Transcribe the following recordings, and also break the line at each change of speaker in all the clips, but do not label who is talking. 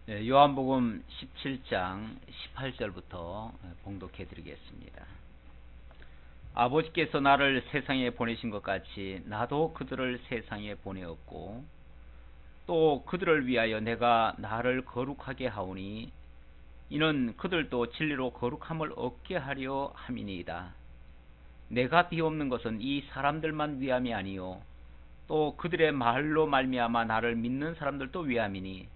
요한복음 17장 18절부터 봉독해 드리겠습니다. 아버지께서 나를 세상에 보내신 것 같이 나도 그들을 세상에 보내었고 또 그들을 위하여 내가 나를 거룩하게 하오니 이는 그들도 진리로 거룩함을 얻게 하려 함이니이다. 내가 비옵는 것은 이 사람들만 위함이 아니요 또 그들의 말로 말미암아 나를 믿는 사람들도 위함이니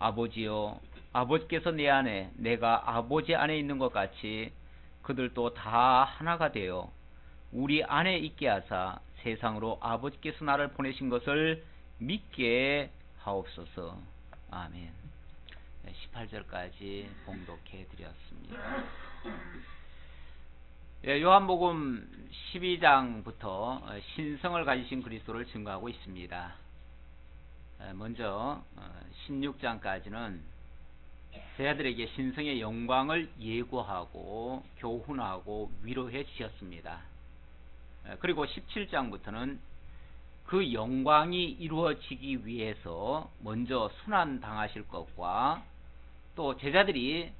아버지여, 아버지께서 내 안에 내가 아버지 안에 있는 것 같이 그들도 다 하나가 되어 우리 안에 있게 하사 세상으로 아버지께서 나를 보내신 것을 믿게 하옵소서. 아멘. 18절까지 봉독해 드렸습니다. 요한복음 12장부터 신성을 가지신 그리스도를 증거하고 있습니다. 먼저 16장까지는 제자들에게 신성의 영광을 예고하고 교훈하고 위로해 주셨습니다. 그리고 17장부터는 그 영광이 이루어지기 위해서 먼저 순환당하실 것과 또 제자들이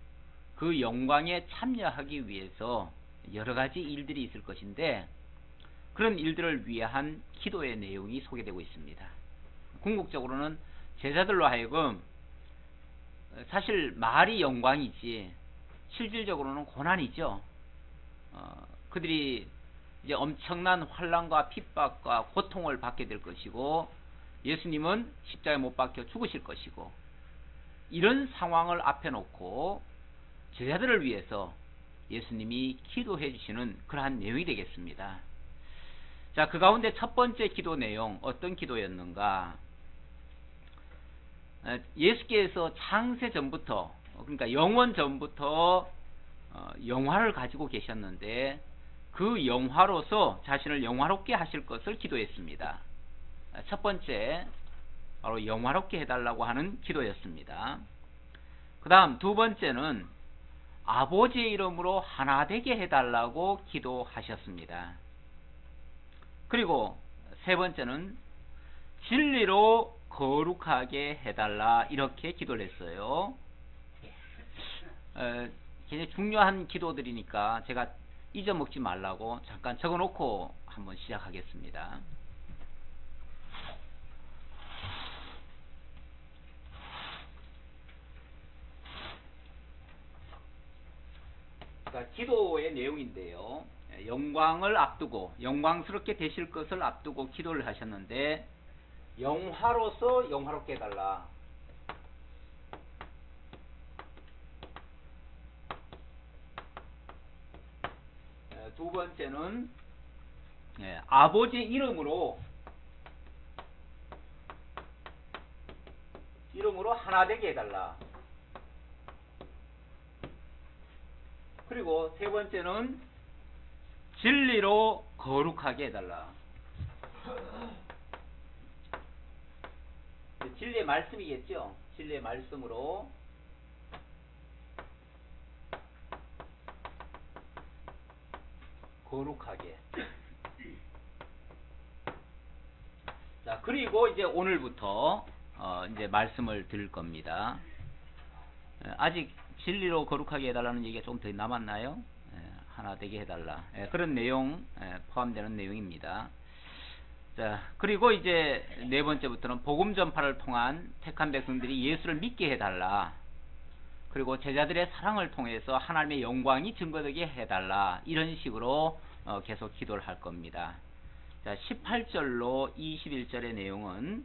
그 영광에 참여하기 위해서 여러가지 일들이 있을 것인데 그런 일들을 위한 기도의 내용이 소개되고 있습니다. 궁극적으로는 제자들로 하여금 사실 말이 영광이지 실질적으로는 고난이죠. 그들이 이제 엄청난 환난과 핍박과 고통을 받게 될 것이고 예수님은 십자가에 못 박혀 죽으실 것이고 이런 상황을 앞에 놓고 제자들을 위해서 예수님이 기도해 주시는 그러한 내용이 되겠습니다. 자, 그 가운데 첫 번째 기도 내용 어떤 기도였는가? 예수께서 창세 전부터 그러니까 영원 전부터 영화를 가지고 계셨는데 그 영화로서 자신을 영화롭게 하실 것을 기도했습니다. 첫 번째 바로 영화롭게 해달라고 하는 기도였습니다. 그 다음 두 번째는 아버지의 이름으로 하나 되게 해달라고 기도하셨습니다. 그리고 세 번째는 진리로 거룩하게 해달라 이렇게 기도를 했어요. 굉장히 중요한 기도들이니까 제가 잊어먹지 말라고 잠깐 적어놓고 한번 시작하겠습니다. 그러니까 기도의 내용인데요. 영광을 앞두고 영광스럽게 되실 것을 앞두고 기도를 하셨는데 영화로서 영화롭게 해달라. 두 번째는 아버지 이름으로 하나 되게 해달라. 그리고 세 번째는 진리로 거룩하게 해달라. 진리의 말씀이겠죠. 진리의 말씀으로 거룩하게. 자, 그리고 이제 오늘부터 이제 말씀을 드릴 겁니다. 아직 진리로 거룩하게 해달라는 얘기가 좀 더 남았나요? 하나 되게 해달라. 그런 내용 포함되는 내용입니다. 자, 그리고 이제 네 번째부터는 복음 전파를 통한 택한 백성들이 예수를 믿게 해달라. 그리고 제자들의 사랑을 통해서 하나님의 영광이 증거되게 해달라. 이런 식으로 계속 기도를 할 겁니다. 자, 18절로 21절의 내용은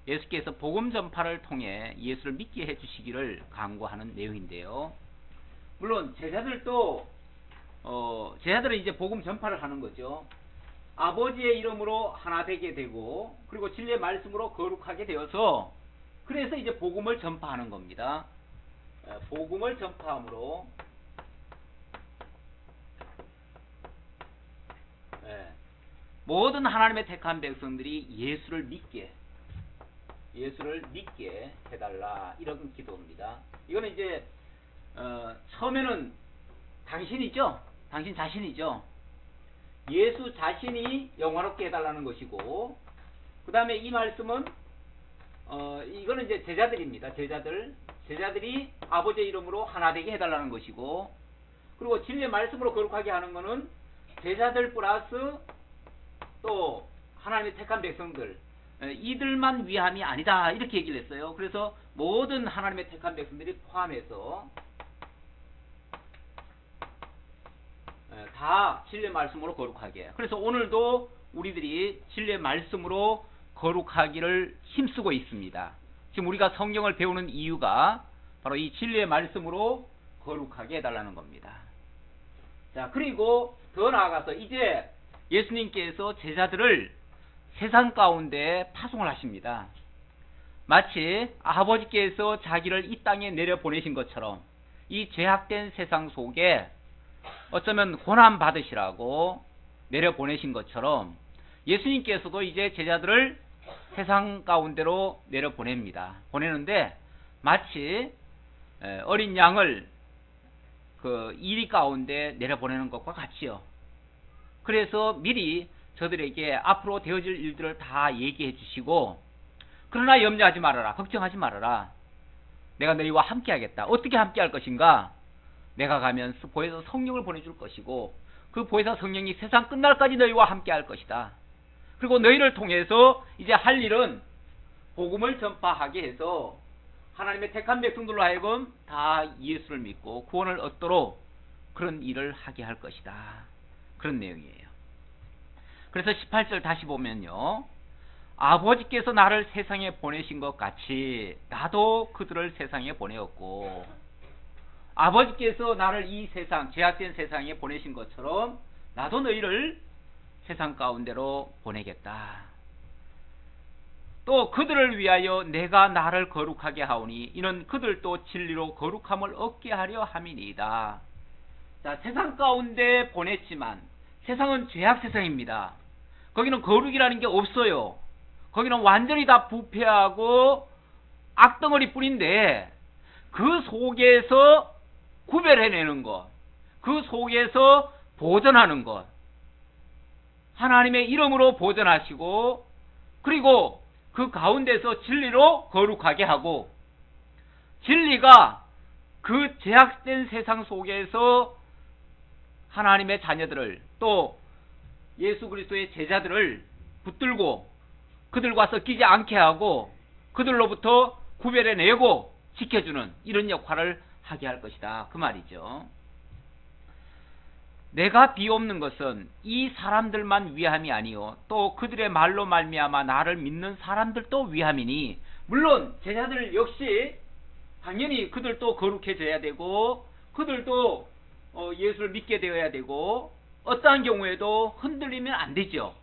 예수께서 복음 전파를 통해 예수를 믿게 해주시기를 간구하는 내용인데요. 물론 제자들은 이제 복음 전파를 하는 거죠. 아버지의 이름으로 하나 되게 되고 그리고 진리의 말씀으로 거룩하게 되어서 그래서 이제 복음을 전파하는 겁니다. 복음을 전파함으로 모든 하나님의 택한 백성들이 예수를 믿게 해달라 이런 기도입니다. 이거는 이제 처음에는 당신이죠. 당신 자신이죠. 예수 자신이 영화롭게 해달라는 것이고 그 다음에 이 말씀은 이거는 이제 제자들입니다. 제자들이 아버지의 이름으로 하나 되게 해달라는 것이고, 그리고 진리의 말씀으로 거룩하게 하는 것은 제자들 플러스 또 하나님의 택한 백성들, 이들만 위함이 아니다, 이렇게 얘기를 했어요. 그래서 모든 하나님의 택한 백성들이 포함해서 다 진리의 말씀으로 거룩하게. 그래서 오늘도 우리들이 진리의 말씀으로 거룩하기를 힘쓰고 있습니다. 지금 우리가 성경을 배우는 이유가 바로 이 진리의 말씀으로 거룩하게 해달라는 겁니다. 자, 그리고 더 나아가서 이제 예수님께서 제자들을 세상 가운데 파송을 하십니다. 마치 아버지께서 자기를 이 땅에 내려보내신 것처럼 이 죄악된 세상 속에 어쩌면 고난 받으시라고 내려보내신 것처럼 예수님께서도 이제 제자들을 세상 가운데로 내려보냅니다. 보내는데 마치 어린 양을 그 이리 가운데 내려보내는 것과 같이요. 그래서 미리 저들에게 앞으로 되어질 일들을 다 얘기해 주시고, 그러나 염려하지 말아라, 걱정하지 말아라, 내가 너희와 함께 하겠다. 어떻게 함께 할 것인가? 내가 가면 보혜사 성령을 보내줄 것이고, 그 보혜사 성령이 세상 끝날까지 너희와 함께 할 것이다. 그리고 너희를 통해서 이제 할 일은 복음을 전파하게 해서 하나님의 택한 백성들로 하여금 다 예수를 믿고 구원을 얻도록 그런 일을 하게 할 것이다. 그런 내용이에요. 그래서 18절 다시 보면요, 아버지께서 나를 세상에 보내신 것 같이 나도 그들을 세상에 보내었고, 아버지께서 나를 이 세상, 죄악된 세상에 보내신 것처럼 나도 너희를 세상 가운데로 보내겠다. 또 그들을 위하여 내가 나를 거룩하게 하오니 이는 그들도 진리로 거룩함을 얻게 하려 함이니이다. 자, 세상 가운데 보냈지만 세상은 죄악 세상입니다. 거기는 거룩이라는 게 없어요. 거기는 완전히 다 부패하고 악덩어리 뿐인데, 그 속에서 구별해내는 것, 그 속에서 보존하는 것, 하나님의 이름으로 보존하시고, 그리고 그 가운데서 진리로 거룩하게 하고, 진리가 그 죄악된 세상 속에서 하나님의 자녀들을, 또 예수 그리스도의 제자들을 붙들고 그들과 섞이지 않게 하고 그들로부터 구별해내고 지켜주는 이런 역할을 하게 할 것이다, 그 말이죠. 내가 비옵는 것은 이 사람들만 위함이 아니요 또 그들의 말로 말미암아 나를 믿는 사람들도 위함이니, 물론 제자들 역시 당연히 그들도 거룩해져야 되고 그들도 예수를 믿게 되어야 되고 어떠한 경우에도 흔들리면 안 되죠.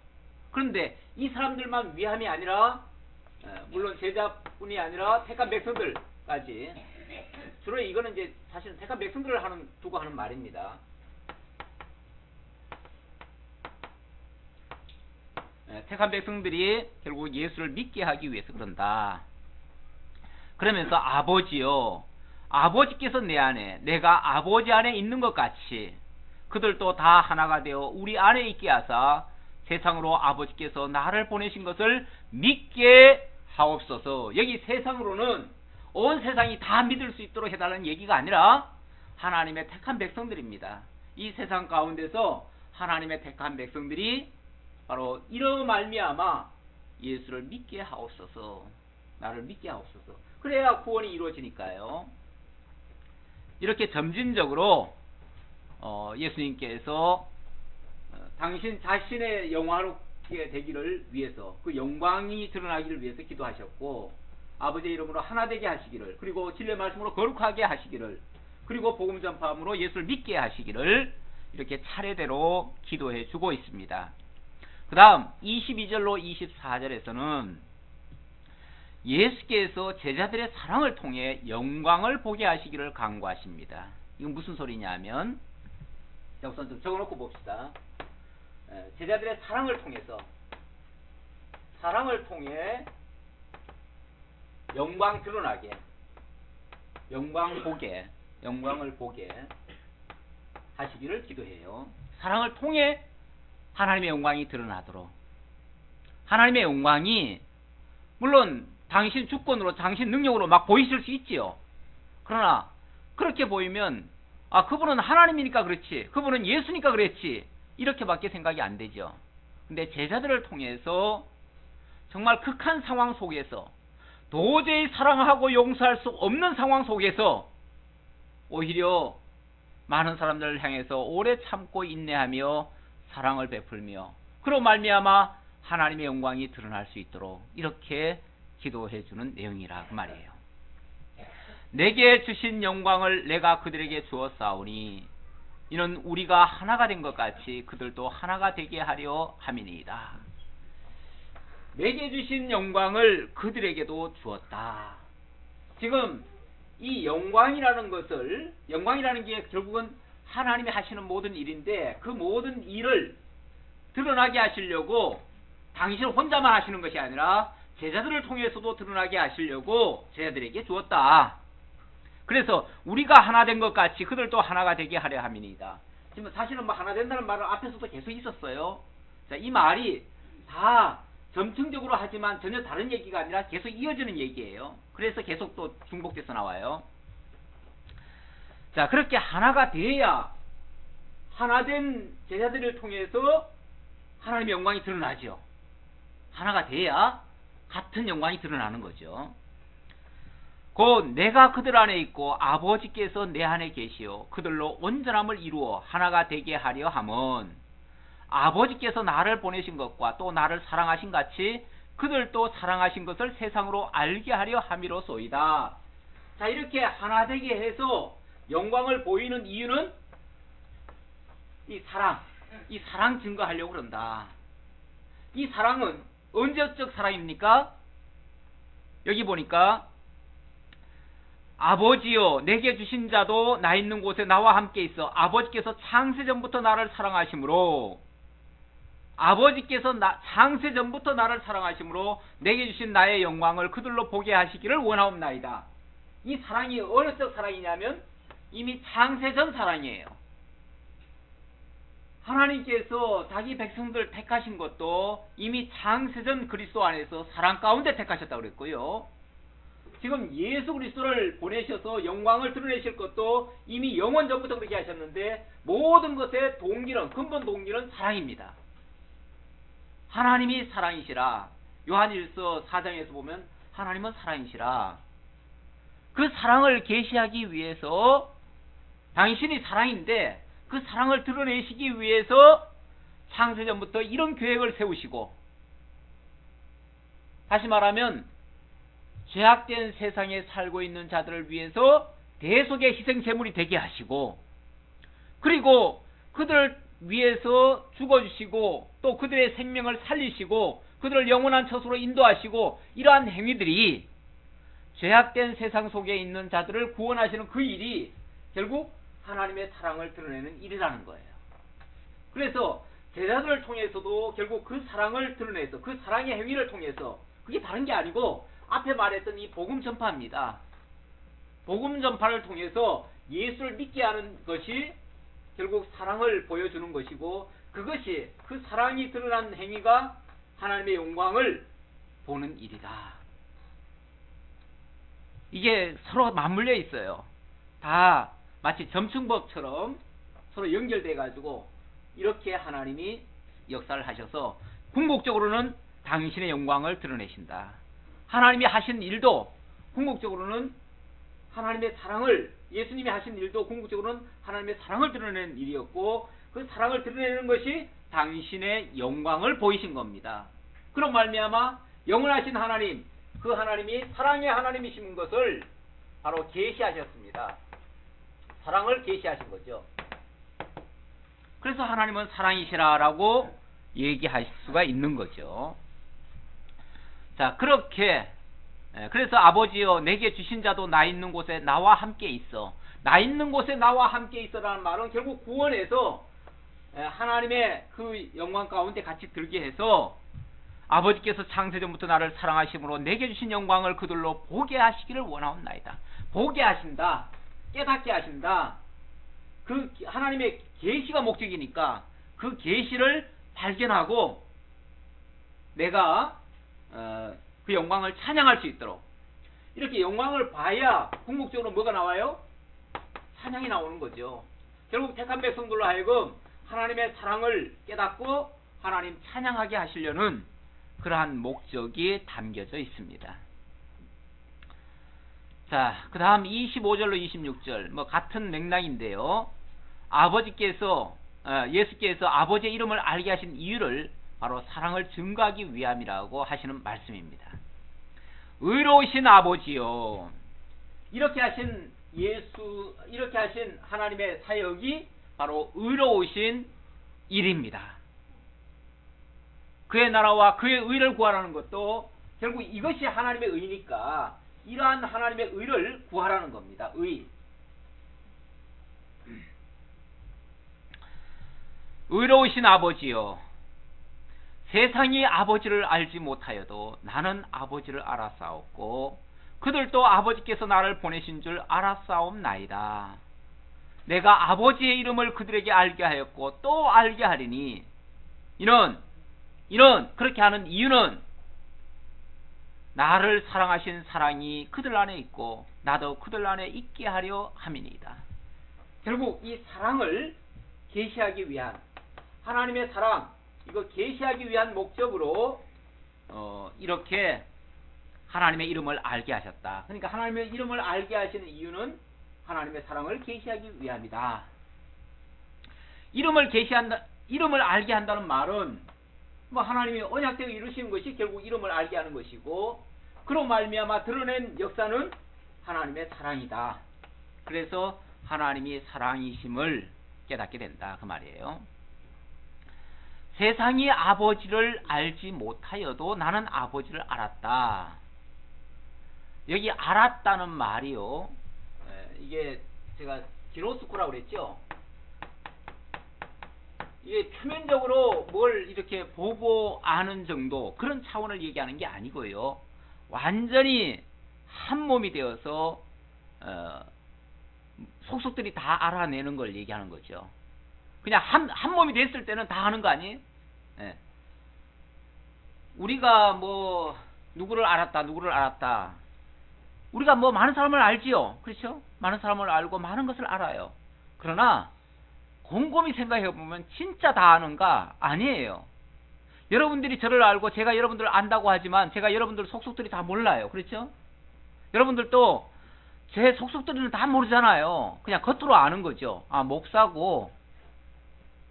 그런데 이 사람들만 위함이 아니라 물론 제자뿐이 아니라 택한 백성들까지, 주로 이거는 이제 사실은 택한 백성들을 두고 하는 말입니다. 택한 백성들이 결국 예수를 믿게 하기 위해서 그런다. 그러면서 아버지요, 아버지께서 내 안에, 내가 아버지 안에 있는 것 같이 그들도 다 하나가 되어 우리 안에 있게 하사 세상으로 아버지께서 나를 보내신 것을 믿게 하옵소서. 여기 세상으로는 온 세상이 다 믿을 수 있도록 해달라는 얘기가 아니라 하나님의 택한 백성들입니다. 이 세상 가운데서 하나님의 택한 백성들이 바로 이로 말미암아 예수를 믿게 하옵소서, 나를 믿게 하옵소서. 그래야 구원이 이루어지니까요. 이렇게 점진적으로 예수님께서 당신 자신의 영화롭게 되기를 위해서, 그 영광이 드러나기를 위해서 기도하셨고, 아버지의 이름으로 하나 되게 하시기를, 그리고 진리의 말씀으로 거룩하게 하시기를, 그리고 복음 전파함으로 예수를 믿게 하시기를 이렇게 차례대로 기도해 주고 있습니다. 그 다음 22절로 24절에서는 예수께서 제자들의 사랑을 통해 영광을 보게 하시기를 간구하십니다. 이건 무슨 소리냐면, 우선 좀 적어놓고 봅시다. 제자들의 사랑을 통해서, 사랑을 통해 영광 드러나게, 영광을 보게 하시기를 기도해요. 사랑을 통해 하나님의 영광이 드러나도록. 하나님의 영광이 물론 당신 주권으로 당신 능력으로 막 보이실 수 있지요. 그러나 그렇게 보이면 그분은 하나님이니까 그렇지, 그분은 예수니까 그랬지, 이렇게밖에 생각이 안 되죠. 근데 제자들을 통해서 정말 극한 상황 속에서 도저히 사랑하고 용서할 수 없는 상황 속에서 오히려 많은 사람들을 향해서 오래 참고 인내하며 사랑을 베풀며 그로 말미암아 하나님의 영광이 드러날 수 있도록 이렇게 기도해 주는 내용이라 그 말이에요. 내게 주신 영광을 내가 그들에게 주었사오니 이는 우리가 하나가 된 것 같이 그들도 하나가 되게 하려 함이니이다. 내게 주신 영광을 그들에게도 주었다. 지금 이 영광이라는 게 결국은 하나님이 하시는 모든 일인데 그 모든 일을 드러나게 하시려고 당신 혼자만 하시는 것이 아니라 제자들을 통해서도 드러나게 하시려고 제자들에게 주었다. 그래서 우리가 하나 된 것 같이 그들도 하나가 되게 하려 함이니이다. 지금 사실은 하나 된다는 말은 앞에서도 계속 있었어요. 자, 이 말이 다 점층적으로 하지만 전혀 다른 얘기가 아니라 계속 이어지는 얘기예요. 그래서 계속 또 중복돼서 나와요. 자, 그렇게 하나가 돼야 하나된 제자들을 통해서 하나님의 영광이 드러나죠. 하나가 돼야 같은 영광이 드러나는 거죠. 곧 내가 그들 안에 있고 아버지께서 내 안에 계시오 그들로 온전함을 이루어 하나가 되게 하려 함은 아버지께서 나를 보내신 것과 또 나를 사랑하신 같이 그들도 사랑하신 것을 세상으로 알게 하려 함이로소이다. 자, 이렇게 하나 되게 해서 영광을 보이는 이유는 이 사랑 증거하려고 그런다. 이 사랑은 언제적 사랑입니까? 여기 보니까 아버지여 내게 주신 자도 나 있는 곳에 나와 함께 있어 아버지께서 창세전부터 나를 사랑하심으로 창세전부터 나를 사랑하심으로 내게 주신 나의 영광을 그들로 보게 하시기를 원하옵나이다. 이 사랑이 어느 쪽 사랑이냐면 이미 창세전 사랑이에요. 하나님께서 자기 백성들 택하신 것도 이미 창세전 그리스도 안에서 사랑 가운데 택하셨다고 그랬고요. 지금 예수 그리스도를 보내셔서 영광을 드러내실 것도 이미 영원 전부터 그렇게 하셨는데 모든 것의 동기는 근본 동기는 사랑입니다. 하나님이 사랑이시라. 요한일서 4장에서 보면 하나님은 사랑이시라. 그 사랑을 계시하기 위해서 당신이 사랑인데 그 사랑을 드러내시기 위해서 창세전부터 이런 계획을 세우시고 다시 말하면 죄악된 세상에 살고 있는 자들을 위해서 대속의 희생제물이 되게 하시고 그리고 그들을 위해서 죽어주시고 또 그들의 생명을 살리시고 그들을 영원한 처소로 인도하시고 이러한 행위들이 죄악된 세상 속에 있는 자들을 구원하시는 그 일이 결국 하나님의 사랑을 드러내는 일이라는 거예요. 그래서 제자들을 통해서도 결국 그 사랑을 드러내서 그 사랑의 행위를 통해서 그게 다른 게 아니고 앞에 말했던 이 복음 전파입니다. 복음 전파를 통해서 예수를 믿게 하는 것이 결국 사랑을 보여주는 것이고 그것이 그 사랑이 드러난 행위가 하나님의 영광을 보는 일이다. 이게 서로 맞물려 있어요. 다 마치 점층법처럼 서로 연결돼 가지고 이렇게 하나님이 역사를 하셔서 궁극적으로는 당신의 영광을 드러내신다. 하나님이 하신 일도 궁극적으로는 하나님의 사랑을 예수님이 하신 일도 궁극적으로는 하나님의 사랑을 드러내는 일이었고 그 사랑을 드러내는 것이 당신의 영광을 보이신 겁니다. 그런 말미암아 영원하신 하나님 그 하나님이 사랑의 하나님이신 것을 바로 계시하셨습니다. 사랑을 계시하신 거죠. 그래서 하나님은 사랑이시라라고 얘기할 수가 있는 거죠. 자, 그렇게 그래서 아버지여 내게 주신 자도 나 있는 곳에 나와 함께 있어. 나 있는 곳에 나와 함께 있어라는 말은 결국 구원에서 하나님의 그 영광 가운데 같이 들게 해서 아버지께서 창세전부터 나를 사랑하심으로 내게 주신 영광을 그들로 보게 하시기를 원하옵나이다. 보게 하신다. 깨닫게 하신다. 그 하나님의 계시가 목적이니까 그 계시를 발견하고 내가 그 영광을 찬양할 수 있도록 이렇게 영광을 봐야 궁극적으로 뭐가 나와요? 찬양이 나오는 거죠. 결국 택한 백성들로 하여금 하나님의 사랑을 깨닫고 하나님 찬양하게 하시려는 그러한 목적이 담겨져 있습니다. 자, 그 다음 25절로 26절 뭐 같은 맥락인데요. 예수께서 아버지의 이름을 알게 하신 이유를 바로 사랑을 증거하기 위함이라고 하시는 말씀입니다. 의로우신 아버지요, 이렇게 하신 하나님의 사역이 바로 의로우신 일입니다. 그의 나라와 그의 의를 구하라는 것도 결국 이것이 하나님의 의니까 이러한 하나님의 의를 구하라는 겁니다. 의. 의로우신 아버지요, 세상이 아버지를 알지 못하여도 나는 아버지를 알았사옵고 그들도 아버지께서 나를 보내신 줄 알았사옵나이다. 내가 아버지의 이름을 그들에게 알게 하였고 또 알게 하리니 이는 그렇게 하는 이유는 나를 사랑하신 사랑이 그들 안에 있고 나도 그들 안에 있게 하려 함이니이다. 결국 이 사랑을 계시하기 위한 하나님의 사랑, 이거 계시하기 위한 목적으로 이렇게 하나님의 이름을 알게 하셨다. 그러니까 하나님의 이름을 알게 하시는 이유는 하나님의 사랑을 계시하기 위함이다. 이름을 알게 한다는 말은 뭐 하나님이 언약되게 이루신 것이 결국 이름을 알게 하는 것이고, 그로 말미암아 드러낸 역사는 하나님의 사랑이다. 그래서 하나님이 사랑이심을 깨닫게 된다, 그 말이에요. 세상이 아버지를 알지 못하여도 나는 아버지를 알았다. 여기 알았다는 말이요, 이게 제가 기노스코라고 그랬죠. 이게 표면적으로 뭘 이렇게 보고 아는 정도, 그런 차원을 얘기하는 게 아니고요, 완전히 한 몸이 되어서 속속들이 다 알아내는 걸 얘기하는 거죠. 그냥 한 몸이 됐을 때는 다 아는 거 아니에요? 예. 우리가 뭐 누구를 알았다, 우리가 뭐 많은 사람을 알지요, 그렇죠? 많은 사람을 알고 많은 것을 알아요. 그러나 곰곰이 생각해 보면 진짜 다 아는가? 아니에요. 여러분들이 저를 알고 제가 여러분들을 안다고 하지만 제가 여러분들 속속들이 다 몰라요, 그렇죠? 여러분들도 제 속속들이는 다 모르잖아요. 그냥 겉으로 아는 거죠. 아, 목사고,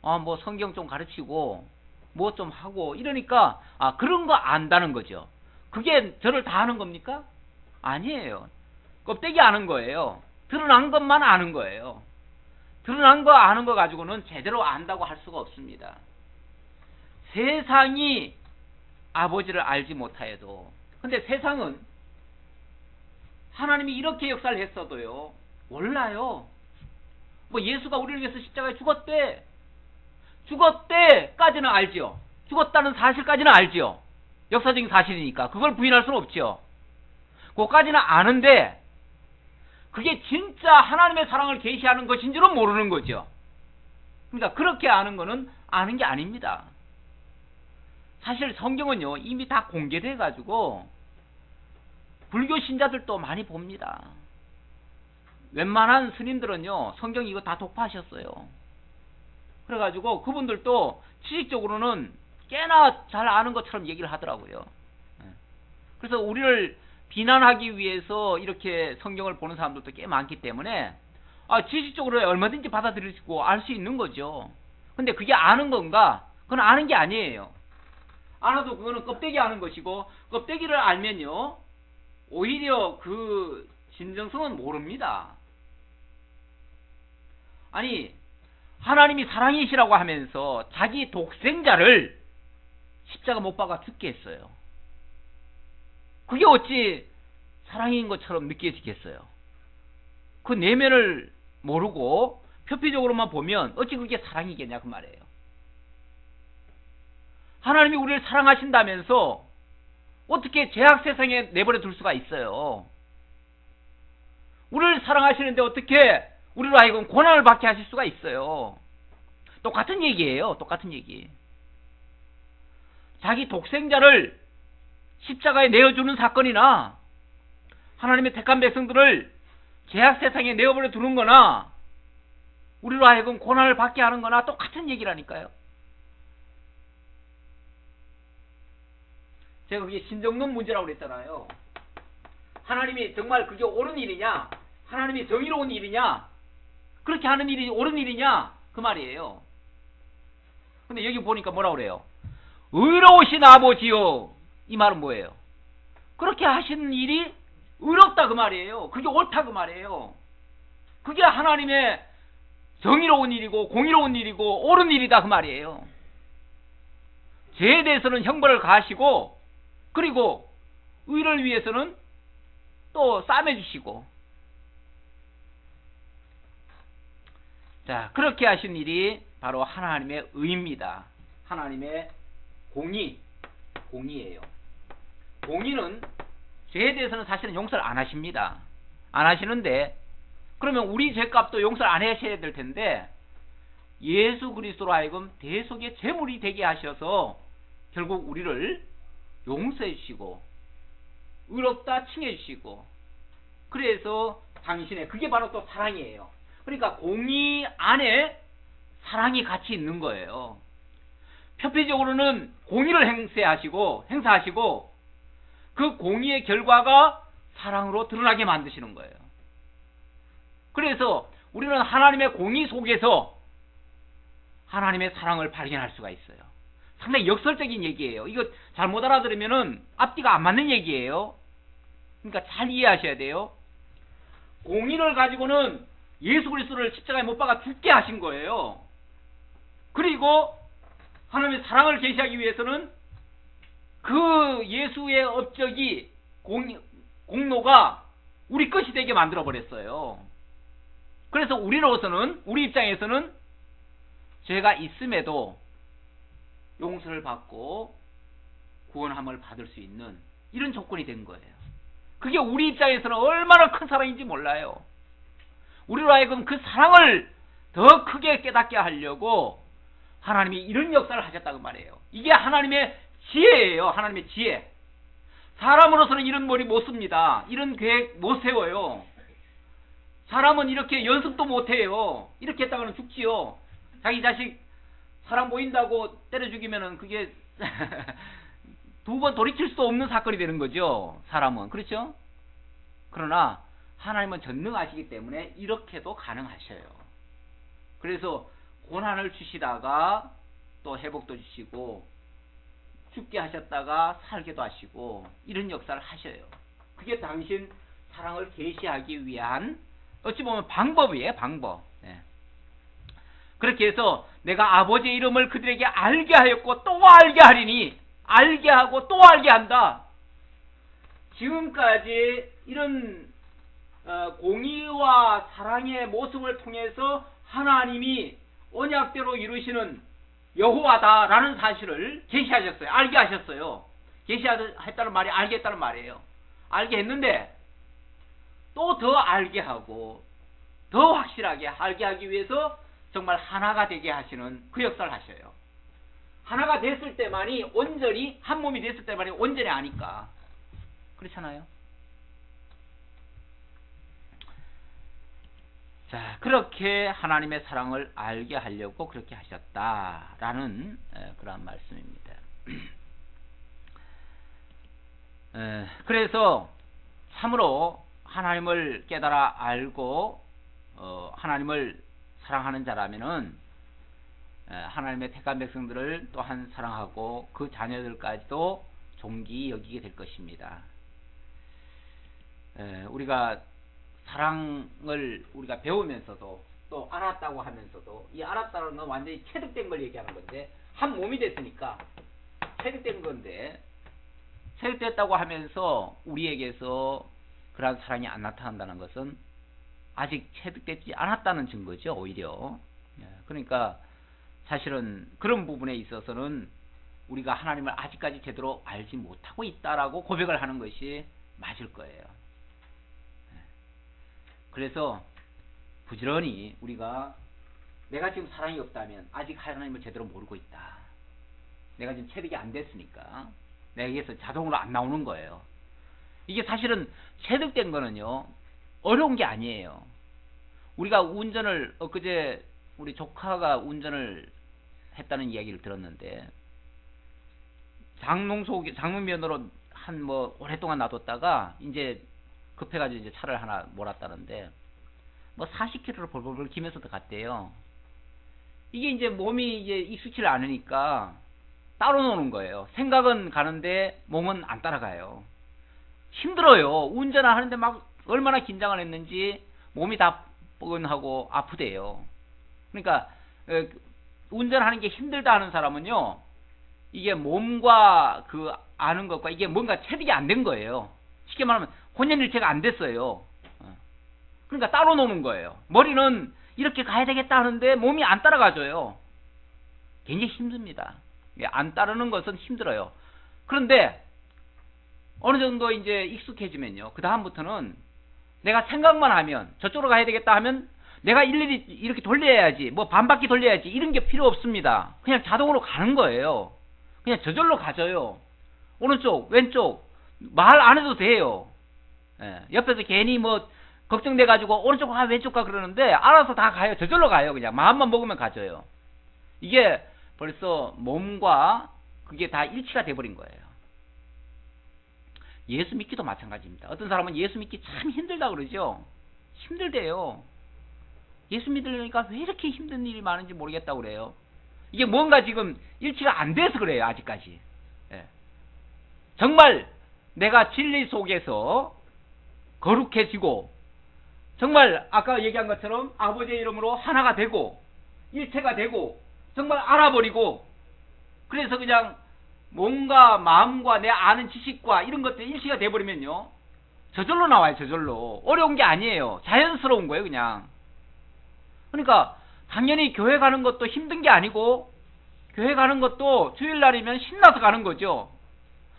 뭐 성경 좀 가르치고, 뭐 좀 하고, 이러니까, 그런 거 안다는 거죠. 그게 저를 다 아는 겁니까? 아니에요. 껍데기 아는 거예요. 드러난 것만 아는 거예요. 드러난 거 아는 거 가지고는 제대로 안다고 할 수가 없습니다. 세상이 아버지를 알지 못하여도, 근데 세상은 하나님이 이렇게 역사를 했어도요, 몰라요. 뭐 예수가 우리를 위해서 십자가에 죽었대까지는 알지요. 죽었다는 사실까지는 알지요. 역사적인 사실이니까 그걸 부인할 수는 없지요. 그거까지는 아는데 그게 진짜 하나님의 사랑을 계시하는 것인지는 모르는 거죠. 그러니까 그렇게 아는 거는 아는 게 아닙니다. 사실 성경은요, 이미 다 공개돼 가지고 불교 신자들도 많이 봅니다. 웬만한 스님들은요, 성경 이거 다 독파하셨어요. 그래가지고 그분들도 지식적으로는 꽤나 잘 아는 것처럼 얘기를 하더라고요. 그래서 우리를 비난하기 위해서 이렇게 성경을 보는 사람들도 꽤 많기 때문에 지식적으로 얼마든지 받아들이고 알 수 있는 거죠. 근데 그게 아는 건가? 그건 아는 게 아니에요. 알아도 그거는 껍데기 아는 것이고, 껍데기를 알면요, 오히려 그 진정성은 모릅니다. 아니, 하나님이 사랑이시라고 하면서 자기 독생자를 십자가 못 박아 죽게 했어요. 그게 어찌 사랑인 것처럼 느껴지겠어요? 그 내면을 모르고 표피적으로만 보면 어찌 그게 사랑이겠냐, 그 말이에요. 하나님이 우리를 사랑하신다면서 어떻게 죄악 세상에 내버려 둘 수가 있어요? 우리를 사랑하시는데 어떻게 우리로 하여금 고난을 받게 하실 수가 있어요? 똑같은 얘기예요. 똑같은 얘기. 자기 독생자를 십자가에 내어주는 사건이나 하나님의 택한 백성들을 죄악 세상에 내어버려 두는 거나 우리로 하여금 고난을 받게 하는 거나 똑같은 얘기라니까요. 제가 그게 신정론 문제라고 그랬잖아요. 하나님이 정말 그게 옳은 일이냐, 하나님이 정의로운 일이냐, 그렇게 하는 일이 옳은 일이냐 그 말이에요. 근데 여기 보니까 뭐라고 그래요? 의로우신 아버지요. 이 말은 뭐예요? 그렇게 하시는 일이 의롭다 그 말이에요. 그게 옳다 그 말이에요. 그게 하나님의 정의로운 일이고 공의로운 일이고 옳은 일이다 그 말이에요. 죄에 대해서는 형벌을 가하시고 그리고 의를 위해서는 또 싸매주시고, 자, 그렇게 하신 일이 바로 하나님의 의입니다. 하나님의 공의예요. 공의는 죄에 대해서는 사실은 용서를 안 하십니다. 안 하시는데 그러면 우리 죄값도 용서를 안 하셔야 될 텐데 예수 그리스도로 하여금 대속의 제물이 되게 하셔서 결국 우리를 용서해 주시고 의롭다 칭해 주시고, 그래서 당신의 그게 바로 또 사랑이에요. 그러니까 공의 안에 사랑이 같이 있는 거예요. 표피적으로는 공의를 행사하시고 그 공의의 결과가 사랑으로 드러나게 만드시는 거예요. 그래서 우리는 하나님의 공의 속에서 하나님의 사랑을 발견할 수가 있어요. 상당히 역설적인 얘기예요. 이거 잘못 알아들으면은 앞뒤가 안 맞는 얘기예요. 그러니까 잘 이해하셔야 돼요. 공의를 가지고는 예수 그리스도를 십자가에 못 박아 죽게 하신 거예요. 그리고 하나님의 사랑을 계시하기 위해서는 그 예수의 업적이 공로가 우리 것이 되게 만들어 버렸어요. 그래서 우리 입장에서는 죄가 있음에도 용서를 받고 구원함을 받을 수 있는 이런 조건이 된 거예요. 그게 우리 입장에서는 얼마나 큰 사랑인지 몰라요. 우리로 하여금 그 사랑을 더 크게 깨닫게 하려고 하나님이 이런 역사를 하셨다고 말해요. 이게 하나님의 지혜예요. 하나님의 지혜. 사람으로서는 이런 머리 못 씁니다. 이런 계획 못 세워요. 사람은 이렇게 연습도 못 해요. 이렇게 했다가는 죽지요. 자기 자식 사람 보인다고 때려 죽이면은 그게 두 번 돌이킬 수도 없는 사건이 되는 거죠. 사람은. 그렇죠? 그러나 하나님은 전능하시기 때문에 이렇게도 가능하셔요. 그래서 고난을 주시다가 또 회복도 주시고 죽게 하셨다가 살게도 하시고 이런 역사를 하셔요. 그게 당신 사랑을 계시하기 위한 어찌 보면 방법이에요. 방법. 네. 그렇게 해서 내가 아버지의 이름을 그들에게 알게 하였고 또 알게 하리니, 알게 하고 또 알게 한다. 지금까지 이런 공의와 사랑의 모습을 통해서 하나님이 언약대로 이루시는 여호와다라는 사실을 계시하셨어요. 알게 하셨어요. 계시했다는 말이 알게 했다는 말이에요. 알게 했는데 또 더 알게 하고 더 확실하게 알게 하기 위해서 정말 하나가 되게 하시는 그 역사를 하셔요. 하나가 됐을 때만이 온전히, 한 몸이 됐을 때만이 온전히 아니까. 그렇잖아요. 자, 그렇게 하나님의 사랑을 알게 하려고 그렇게 하셨다라는 그런 말씀입니다. 그래서 참으로 하나님을 깨달아 알고 하나님을 사랑하는 자라면은 하나님의 택한 백성들을 또한 사랑하고 그 자녀들까지도 존귀 여기게 될 것입니다. 우리가 사랑을 우리가 배우면서도 또 알았다고 하면서도, 이 알았다는 건 완전히 체득된 걸 얘기하는 건데, 한 몸이 됐으니까 체득된 건데, 체득됐다고 하면서 우리에게서 그러한 사랑이 안 나타난다는 것은 아직 체득되지 않았다는 증거죠. 오히려. 그러니까 사실은 그런 부분에 있어서는 우리가 하나님을 아직까지 제대로 알지 못하고 있다라고 고백을 하는 것이 맞을 거예요. 그래서 부지런히 우리가, 내가 지금 사랑이 없다면 아직 하나님을 제대로 모르고 있다. 내가 지금 체득이 안 됐으니까 내게서 자동으로 안 나오는 거예요. 이게 사실은 체득된 거는요, 어려운 게 아니에요. 우리가 운전을, 엊그제 우리 조카가 운전을 했다는 이야기를 들었는데, 장롱면허로 한 오랫동안 놔뒀다가, 이제 급해가지고 이제 차를 하나 몰았다는데, 40km를 벌벌 기면서도 갔대요. 이게 이제 몸이 이제 익숙치를 않으니까 따로 노는 거예요. 생각은 가는데 몸은 안 따라가요. 힘들어요. 운전을 하는데 막 얼마나 긴장을 했는지 몸이 다 뻐근하고 아프대요. 그러니까 운전하는 게 힘들다 하는 사람은요, 이게 몸과 그 아는 것과 이게 뭔가 체득이 안 된 거예요. 쉽게 말하면 혼연일체가 안 됐어요. 그러니까 따로 노는 거예요. 머리는 이렇게 가야 되겠다 하는데 몸이 안 따라가줘요. 굉장히 힘듭니다. 안 따르는 것은 힘들어요. 그런데 어느 정도 이제 익숙해지면요, 그 다음부터는 내가 생각만 하면, 저쪽으로 가야 되겠다 하면 내가 일일이 이렇게 돌려야지, 반 바퀴 돌려야지, 이런 게 필요 없습니다. 그냥 자동으로 가는 거예요. 그냥 저절로 가져요. 오른쪽 왼쪽 말 안 해도 돼요. 옆에서 괜히 걱정돼가지고 오른쪽 가 왼쪽 가 그러는데 알아서 다 가요. 저절로 가요. 그냥 마음만 먹으면 가져요. 이게 벌써 몸과 그게 다 일치가 돼버린 거예요. 예수 믿기도 마찬가지입니다. 어떤 사람은 예수 믿기 참 힘들다 그러죠. 힘들대요. 예수 믿으려니까 왜 이렇게 힘든 일이 많은지 모르겠다고 그래요. 이게 뭔가 지금 일치가 안 돼서 그래요. 아직까지. 정말 내가 진리 속에서 거룩해지고, 정말 아까 얘기한 것처럼 아버지의 이름으로 하나가 되고 일체가 되고 정말 알아버리고, 그래서 그냥 몸과 마음과 내 아는 지식과 이런 것들이 일치가 돼버리면요, 저절로 나와요. 저절로. 어려운 게 아니에요. 자연스러운 거예요. 그냥. 그러니까 당연히 교회 가는 것도 힘든 게 아니고, 교회 가는 것도 주일날이면 신나서 가는 거죠.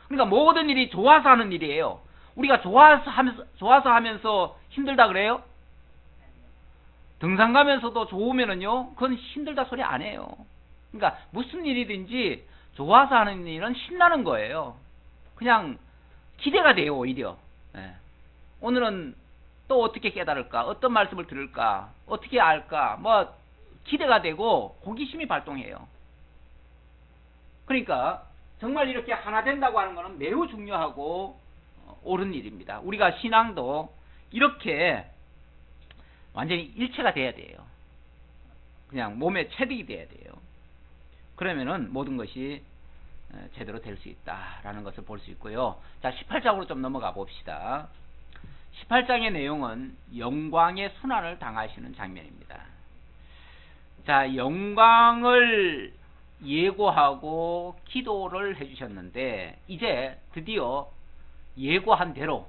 그러니까 모든 일이 좋아서 하는 일이에요. 우리가 좋아서 하면서 힘들다 그래요? 등산 가면서도 좋으면은요, 그건 힘들다 소리 안 해요. 그러니까 무슨 일이든지 좋아서 하는 일은 신나는 거예요. 그냥 기대가 돼요. 오히려. 오늘은 또 어떻게 깨달을까, 어떤 말씀을 들을까, 어떻게 알까, 기대가 되고 호기심이 발동해요. 그러니까 정말 이렇게 하나 된다고 하는 것은 매우 중요하고 옳은 일입니다. 우리가 신앙도 이렇게 완전히 일체가 돼야 돼요. 그냥 몸에 체득이 돼야 돼요. 그러면은 모든 것이 제대로 될 수 있다라는 것을 볼 수 있고요. 자, 18장으로 좀 넘어가 봅시다. 18장의 내용은 영광의 순환을 당하시는 장면입니다. 자, 영광을 예고하고 기도를 해주셨는데, 이제 드디어 예고한 대로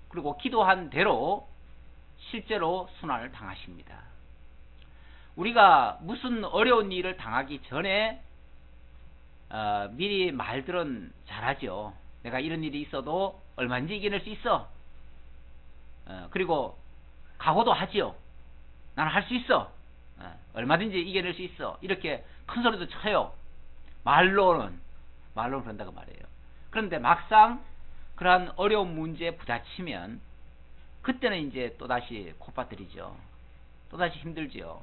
그리고 기도한 대로 실제로 순환을 당하십니다. 우리가 무슨 어려운 일을 당하기 전에 미리 말들은 잘하죠. 내가 이런 일이 있어도 얼마든지 이겨낼 수 있어. 그리고 각오도 하지요. 나는 할 수 있어. 얼마든지 이겨낼 수 있어. 이렇게 큰 소리도 쳐요. 말로는 그런다고 말해요. 그런데 막상 그러한 어려운 문제에 부딪히면 그때는 이제 또다시 콧바들이죠. 또다시 힘들죠.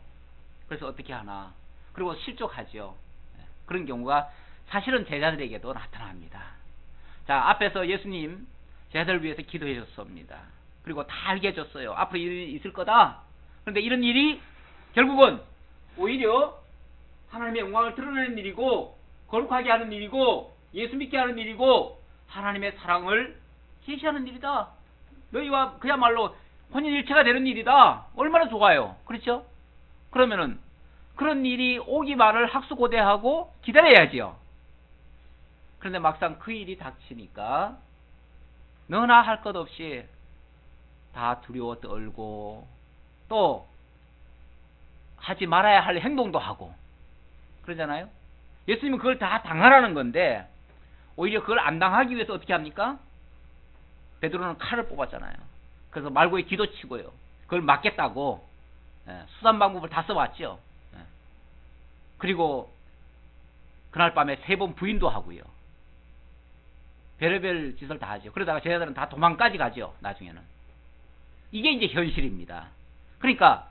그래서 어떻게 하나. 그리고 실족하죠. 그런 경우가 사실은 제자들에게도 나타납니다. 자, 앞에서 예수님 제자들을 위해서 기도해 줬습니다. 그리고 다 알게 해줬어요. 앞으로 일이 있을 거다. 그런데 이런 일이 결국은 오히려 하나님의 영광을 드러내는 일이고, 거룩하게 하는 일이고, 예수 믿게 하는 일이고, 하나님의 사랑을 계시하는 일이다. 너희와 그야말로 혼인일체가 되는 일이다. 얼마나 좋아요. 그렇죠? 그러면은 그런 일이 오기만을 학수고대하고 기다려야지요. 그런데 막상 그 일이 닥치니까 너나 할 것 없이 다 두려워 떨고, 또 하지 말아야 할 행동도 하고 그러잖아요. 예수님은 그걸 다 당하라는 건데 오히려 그걸 안 당하기 위해서 어떻게 합니까? 베드로는 칼을 뽑았잖아요. 그래서 말고에 기도치고요. 그걸 막겠다고 수단 방법을 다 써봤죠. 그리고 그날 밤에 3번 부인도 하고요. 별의별 짓을 다 하죠. 그러다가 제자들은 다 도망까지 가죠. 나중에는. 이게 이제 현실입니다. 그러니까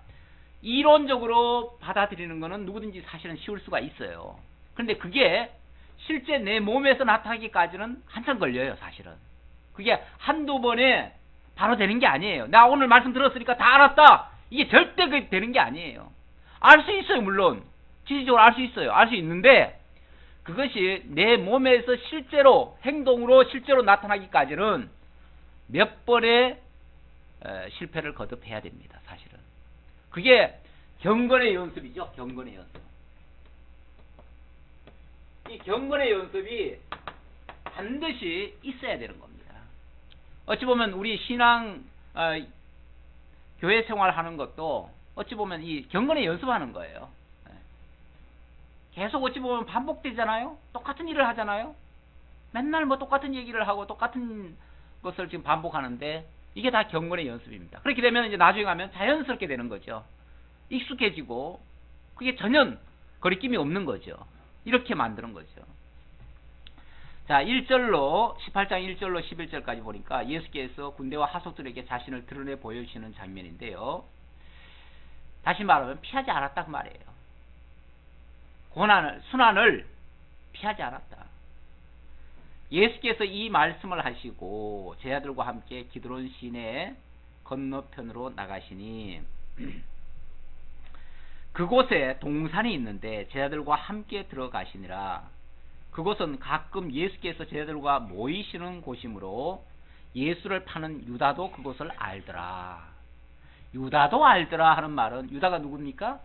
이론적으로 받아들이는 거는 누구든지 사실은 쉬울 수가 있어요. 그런데 그게 실제 내 몸에서 나타나기까지는 한참 걸려요. 사실은. 그게 한두 번에 바로 되는 게 아니에요. 나 오늘 말씀 들었으니까 다 알았다. 이게 절대 되는 게 아니에요. 알 수 있어요. 물론. 지식적으로 알 수 있어요. 알 수 있는데 그것이 내 몸에서 실제로 행동으로 실제로 나타나기까지는 몇 번의 실패를 거듭해야 됩니다. 사실은. 그게 경건의 연습이죠. 경건의 연습. 이 경건의 연습이 반드시 있어야 되는 겁니다. 어찌 보면 우리 신앙 교회 생활하는 것도 어찌 보면 이 경건의 연습하는 거예요. 계속 어찌 보면 반복되잖아요. 똑같은 일을 하잖아요. 맨날 뭐 똑같은 얘기를 하고 똑같은 것을 지금 반복하는데 이게 다 경건의 연습입니다. 그렇게 되면 이제 나중에 가면 자연스럽게 되는 거죠. 익숙해지고 그게 전혀 거리낌이 없는 거죠. 이렇게 만드는 거죠. 자, 1절로 18장 1절로 11절까지 보니까 예수께서 군대와 하속들에게 자신을 드러내 보여주시는 장면인데요. 다시 말하면 피하지 않았다 그 말이에요. 순환을 피하지 않았다. 예수께서 이 말씀을 하시고 제자들과 함께 기드론 시내 건너편으로 나가시니 그곳에 동산이 있는데 제자들과 함께 들어가시니라. 그곳은 가끔 예수께서 제자들과 모이시는 곳이므로 예수를 파는 유다도 그곳을 알더라. 유다도 알더라 하는 말은 유다가 누굽니까?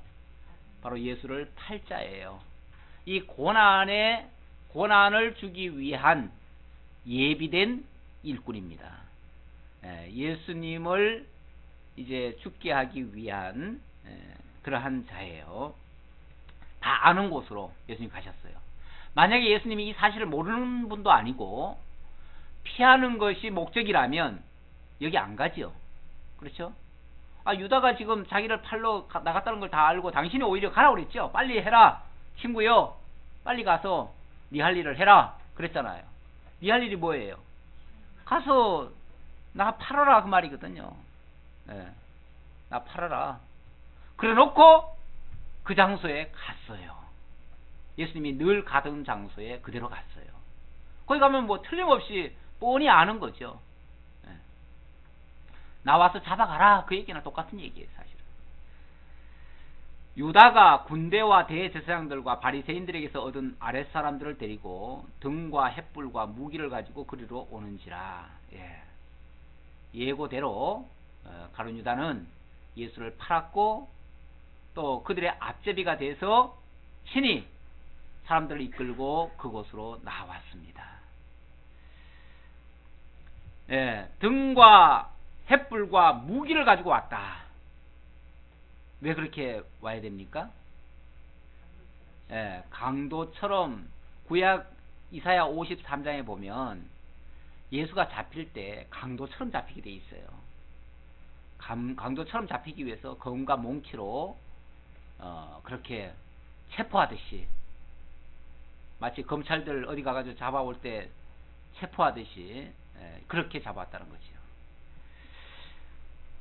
바로 예수를 팔 자예요. 이 고난을 주기 위한 예비된 일꾼입니다. 예수님을 이제 죽게 하기 위한 그러한 자예요. 다 아는 곳으로 예수님 가셨어요. 만약에 예수님이 이 사실을 모르는 분도 아니고 피하는 것이 목적이라면 여기 안 가죠. 그렇죠? 유다가 지금 자기를 팔러 나갔다는 걸 다 알고 당신이 오히려 가라고 그랬죠. 빨리 해라 친구요. 빨리 가서 네 할 일을 해라 그랬잖아요. 네 할 일이 뭐예요? 가서 나 팔아라 그 말이거든요. 나 팔아라. 그래 놓고 그 장소에 갔어요. 예수님이 늘 가던 장소에 그대로 갔어요. 거기 가면 뭐 틀림없이 뻔히 아는 거죠. 나와서 잡아가라 그 얘기나 똑같은 얘기예요. 사실은. 유다가 군대와 대제사장들과 바리새인들에게서 얻은 아랫사람들을 데리고 등과 횃불과 무기를 가지고 그리로 오는지라. 예고대로 가룟 유다는 예수를 팔았고 또 그들의 앞제비가 돼서 친히 사람들을 이끌고 그곳으로 나왔습니다. 등과 횃불과 무기를 가지고 왔다. 왜 그렇게 와야 됩니까? 강도처럼 구약 이사야 53장에 보면 예수가 잡힐 때 강도처럼 잡히게 돼 있어요. 강도처럼 잡히기 위해서 검과 몽치로 그렇게 체포하듯이 마치 검찰들 어디 가가지고 잡아올 때 체포하듯이 그렇게 잡았다는 거죠.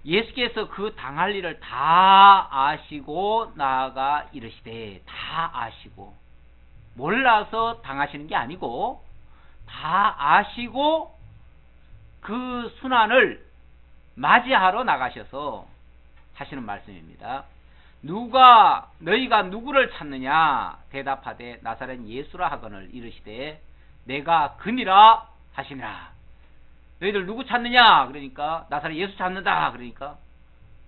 예수께서 그 당할 일을 다 아시고 나아가 이르시되, 다 아시고 몰라서 당하시는 게 아니고 다 아시고 그 순환을 맞이하러 나가셔서 하시는 말씀입니다. 너희가 누구를 찾느냐? 대답하되 나사렛 예수라 하거늘 이르시되 내가 그니라 하시니라. 너희들 누구 찾느냐? 그러니까 나사렛 예수 찾는다. 그러니까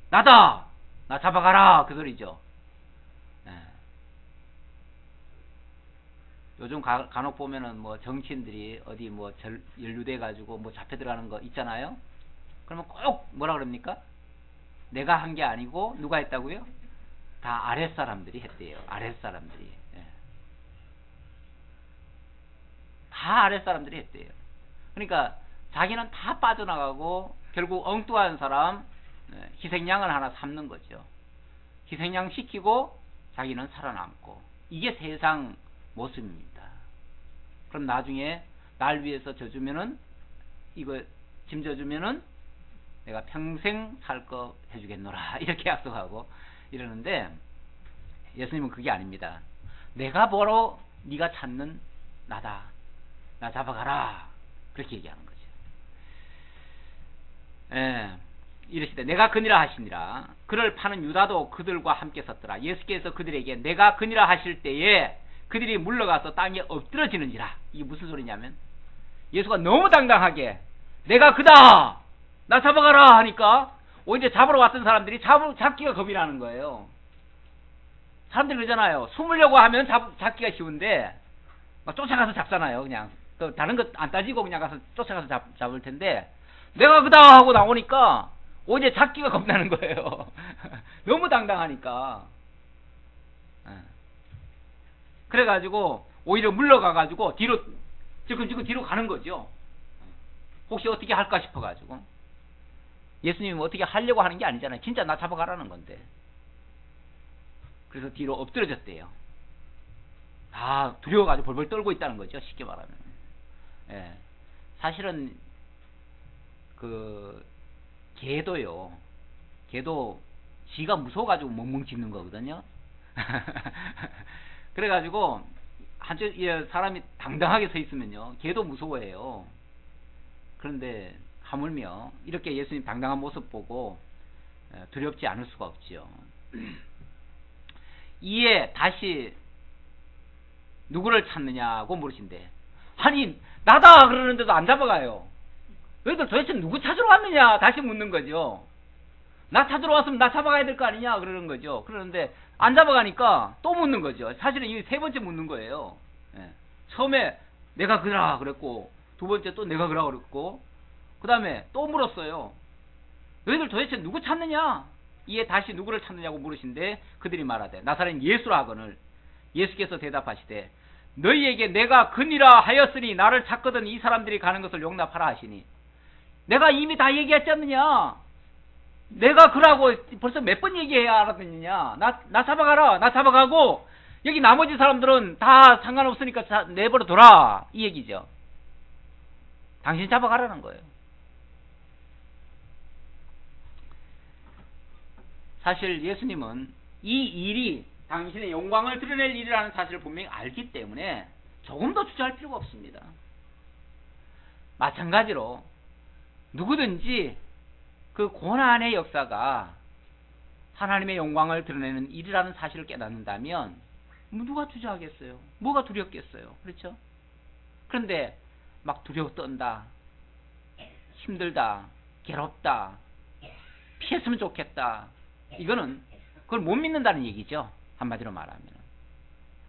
나다. 나 잡아가라. 그 소리죠. 요즘 간혹 보면은 뭐 정치인들이 어디 뭐 연루돼 가지고 뭐 잡혀 들어가는 거 있잖아요. 그러면 꼭 뭐라 그럽니까? 내가 한 게 아니고 누가 했다고요? 다 아랫사람들이 했대요. 아랫사람들이. 다 아랫사람들이 했대요. 그러니까 자기는 다 빠져나가고 결국 엉뚱한 사람 희생양을 하나 삼는 거죠. 희생양 시키고 자기는 살아남고, 이게 세상 모습입니다. 그럼 나중에 날 위해서 져주면은, 이거 짐 져주면은 내가 평생 살 거 해주겠노라. 이렇게 약속하고 이러는데, 예수님은 그게 아닙니다. 내가 바로 네가 찾는 나다. 나 잡아가라. 그렇게 얘기하는 거죠. 예. 이르시되 내가 그니라 하시니라. 그를 파는 유다도 그들과 함께 섰더라. 예수께서 그들에게 내가 그니라 하실 때에 그들이 물러가서 땅에 엎드러지는지라. 이게 무슨 소리냐면, 예수가 너무 당당하게 내가 그다, 나 잡아가라 하니까 이제 잡으러 왔던 사람들이 잡기가 겁이 나는 거예요. 사람들이 그러잖아요. 숨으려고 하면 잡기가 쉬운데 막 쫓아가서 잡잖아요. 그냥 또 다른 것 안 따지고 그냥 가서 쫓아가서 잡을 텐데, 내가 그다 하고 나오니까 이제 잡기가 겁나는 거예요. 너무 당당하니까. 그래가지고 오히려 물러가가지고 뒤로 지금 뒤로 가는 거죠. 혹시 어떻게 할까 싶어가지고. 예수님은 어떻게 하려고 하는 게 아니잖아요. 진짜 나 잡아가라는 건데. 그래서 뒤로 엎드러졌대요. 다 두려워가지고 벌벌 떨고 있다는 거죠. 쉽게 말하면. 예. 사실은 개도요. 개도 지가 무서워가지고 멍멍 짖는 거거든요. 그래가지고 한쪽 사람이 당당하게 서 있으면요, 개도 무서워해요. 그런데 하물며 이렇게 예수님 당당한 모습 보고 두렵지 않을 수가 없죠. 이에 다시 누구를 찾느냐고 물으신대. 아니 나다 그러는데도 안 잡아가요. 너희들 도대체 누구 찾으러 왔느냐 다시 묻는 거죠. 나 찾으러 왔으면 나 잡아가야 될 거 아니냐 그러는 거죠. 그러는데 안 잡아가니까 또 묻는 거죠. 사실은 이게 세 번째 묻는 거예요. 예. 처음에 내가 그라 그랬고, 두 번째 또 내가 그라 그랬고, 그 다음에 또 물었어요. 너희들 도대체 누구 찾느냐? 이에 다시 누구를 찾느냐고 물으신데 그들이 말하되 나사렛 예수라 하거늘 예수께서 대답하시되 너희에게 내가 그니라 하였으니 나를 찾거든 이 사람들이 가는 것을 용납하라 하시니, 내가 이미 다 얘기했지 않느냐? 내가 그라고 벌써 몇 번 얘기해야 알았느냐? 나 잡아가라. 나 잡아가고 여기 나머지 사람들은 다 상관없으니까 내버려 둬라. 이 얘기죠. 당신 잡아가라는 거예요. 사실 예수님은 이 일이 당신의 영광을 드러낼 일이라는 사실을 분명히 알기 때문에 조금 더 주저할 필요가 없습니다. 마찬가지로 누구든지 그 고난의 역사가 하나님의 영광을 드러내는 일이라는 사실을 깨닫는다면 누가 주저하겠어요? 뭐가 두렵겠어요? 그렇죠? 그런데 막 두려워 떤다, 힘들다, 괴롭다, 피했으면 좋겠다, 이거는 그걸 못 믿는다는 얘기죠. 한마디로 말하면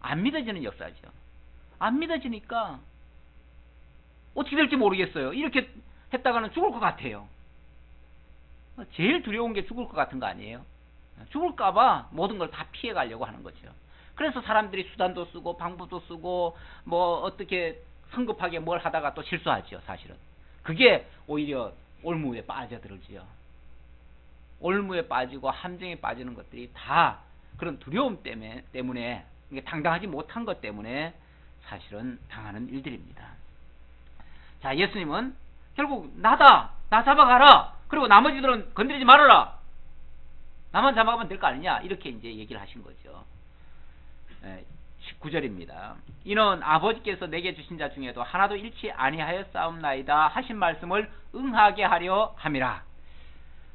안 믿어지는 역사죠. 안 믿어지니까 어떻게 될지 모르겠어요. 이렇게 했다가는 죽을 것 같아요. 제일 두려운 게 죽을 것 같은 거 아니에요? 죽을까봐 모든 걸 다 피해 가려고 하는 거죠. 그래서 사람들이 수단도 쓰고 방법도 쓰고 뭐 어떻게 성급하게 뭘 하다가 또 실수하죠. 사실은 그게 오히려 올무에 빠져들지요. 올무에 빠지고 함정에 빠지는 것들이 다 그런 두려움 때문에 이게 당당하지 못한 것 때문에 사실은 당하는 일들입니다. 자, 예수님은 결국 나다, 나 잡아가라, 그리고 나머지들은 건드리지 말아라, 나만 잡아가면 될 거 아니냐, 이렇게 이제 얘기를 하신 거죠. 19절입니다. 이는 아버지께서 내게 주신 자 중에도 하나도 잃지 아니하였사옵나이다 하신 말씀을 응하게 하려 함이라.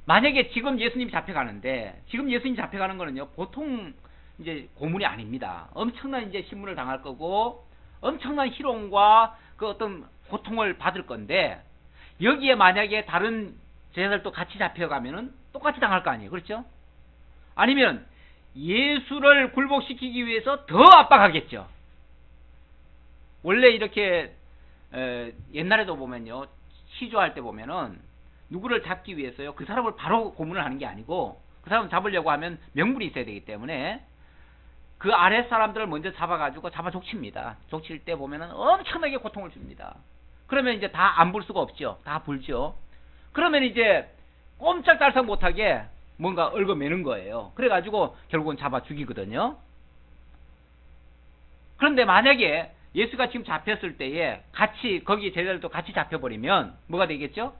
만약에 지금 예수님이 잡혀가는데, 지금 예수님이 잡혀가는 거는요, 보통 이제 고문이 아닙니다. 엄청난 이제 신문을 당할 거고, 엄청난 희롱과 그 어떤 고통을 받을 건데, 여기에 만약에 다른 제자들도 같이 잡혀가면은 똑같이 당할 거 아니에요. 그렇죠? 아니면 예수를 굴복시키기 위해서 더 압박하겠죠. 원래 이렇게 옛날에도 보면요, 시조할 때 보면은 누구를 잡기 위해서요, 그 사람을 바로 고문을 하는 게 아니고, 그 사람을 잡으려고 하면 명분이 있어야 되기 때문에 그 아래 사람들을 먼저 잡아가지고 잡아 족칩니다. 족칠 때 보면은 엄청나게 고통을 줍니다. 그러면 이제 다 안 볼 수가 없죠. 다 불죠. 그러면 이제 꼼짝달싹 못하게 뭔가 얽어매는 거예요. 그래가지고 결국은 잡아 죽이거든요. 그런데 만약에 예수가 지금 잡혔을 때에 같이 거기 제자들도 같이 잡혀버리면 뭐가 되겠죠?